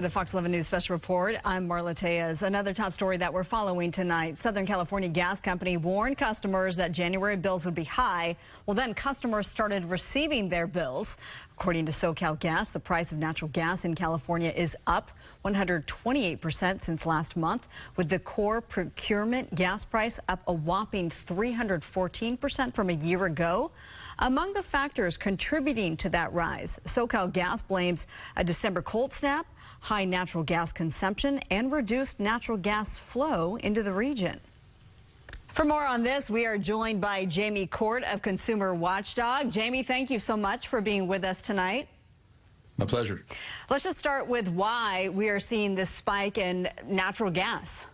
The Fox 11 News Special Report. I'm Marla Tejas. Another top story that we're following tonight. Southern California Gas Company warned customers that January bills would be high. Well, then customers started receiving their bills. According to SoCal Gas, the price of natural gas in California is up 128% since last month, with the core procurement gas price up a whopping 314% from a year ago. Among the factors contributing to that rise, SoCal Gas blames a December cold snap, high natural gas consumption, and reduced natural gas flow into the region. For more on this, we are joined by Jamie Court of Consumer Watchdog. Jamie, thank you so much for being with us tonight. My pleasure. Let's just start with why we are seeing this spike in natural gas.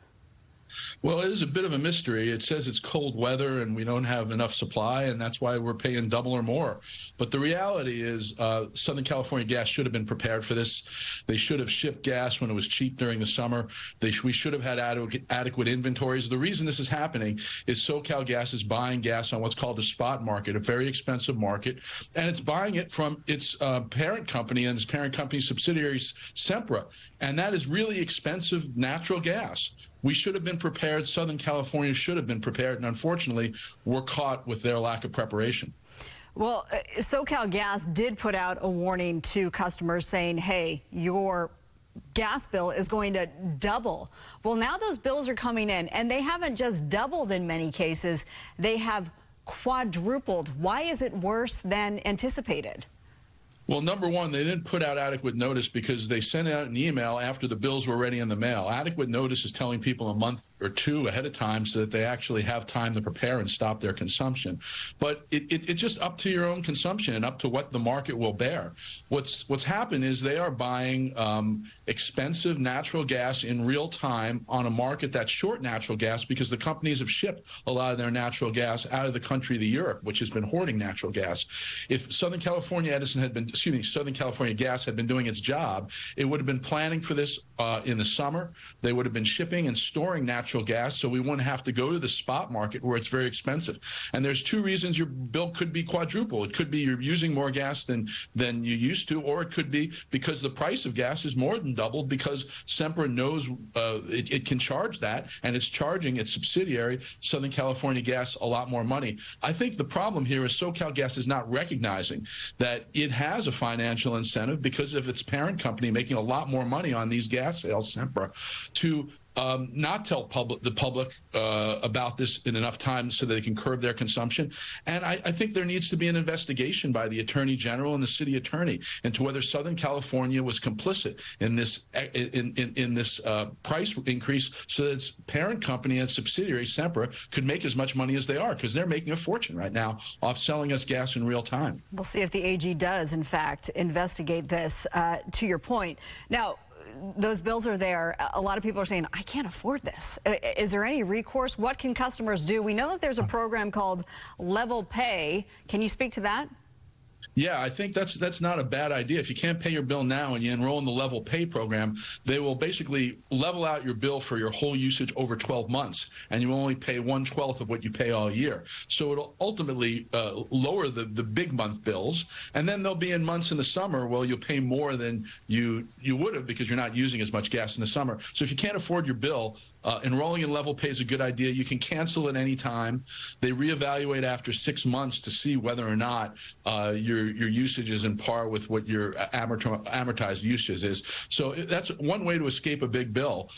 Well, it is a bit of a mystery. It says it's cold weather and we don't have enough supply, and that's why we're paying double or more. But the reality is Southern California Gas should have been prepared for this. They should have shipped gas when it was cheap during the summer. We should have had adequate inventories. The reason this is happening is SoCal Gas is buying gas on what's called the spot market, a very expensive market, and it's buying it from its parent company and its parent company's subsidiaries, Sempra, and that is really expensive natural gas. We should have been prepared. Southern California should have been prepared, and unfortunately, we're caught with their lack of preparation. Well, SoCal Gas did put out a warning to customers saying, hey, your gas bill is going to double. Well, now those bills are coming in, and they haven't just doubled in many cases. They have quadrupled. Why is it worse than anticipated? Well, number one, they didn't put out adequate notice because they sent out an email after the bills were ready in the mail. Adequate notice is telling people a month or two ahead of time so that they actually have time to prepare and stop their consumption. But it's just up to your own consumption and up to what the market will bear. What's happened is they are buying expensive natural gas in real time on a market that's short natural gas because the companies have shipped a lot of their natural gas out of the country to Europe, which has been hoarding natural gas. If Southern California Gas had been doing its job, it would have been planning for this in the summer. They would have been shipping and storing natural gas so we wouldn't have to go to the spot market where it's very expensive. And there's two reasons your bill could be quadruple. It could be you're using more gas than you used to, or it could be because the price of gas is more than doubled because Sempra knows it can charge that, and it's charging its subsidiary, Southern California Gas, a lot more money. I think the problem here is SoCal Gas is not recognizing that it has a financial incentive because of its parent company making a lot more money on these gas sales, Sempra, to not tell the public about this in enough time so that they can curb their consumption. And I think there needs to be an investigation by the Attorney General and the City Attorney into whether Southern California was complicit in this price increase so that its parent company and subsidiary, Sempra, could make as much money as they are, because they're making a fortune right now off selling us gas in real time. We'll see if the AG does, in fact, investigate this, to your point. Now, those bills are there. A lot of people are saying, I can't afford this. Is there any recourse? What can customers do? We know that there's a program called Level Pay. Can you speak to that? Yeah, I think that's not a bad idea. If you can't pay your bill now and you enroll in the Level Pay program, they will basically level out your bill for your whole usage over 12 months, and you only pay 1/12 of what you pay all year. So it'll ultimately lower the big month bills, and then there'll be in months in the summer, well, you'll pay more than you would have because you're not using as much gas in the summer. So if you can't afford your bill, enrolling in Level Pay is a good idea. You can cancel at any time. They reevaluate after 6 months to see whether or not your usage is in par with what your amortized usage is. So that's one way to escape a big bill.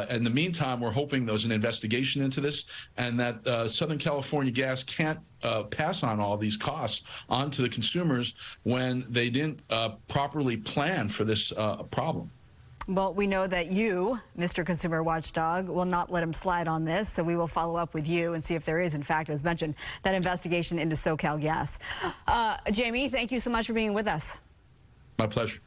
In the meantime, we're hoping there's an investigation into this and that Southern California Gas can't pass on all these costs onto the consumers when they didn't properly plan for this problem. Well, we know that you, Mr. Consumer Watchdog, will not let him slide on this, so we will follow up with you and see if there is, in fact, as mentioned, that investigation into SoCal Gas. Jamie, thank you so much for being with us. My pleasure.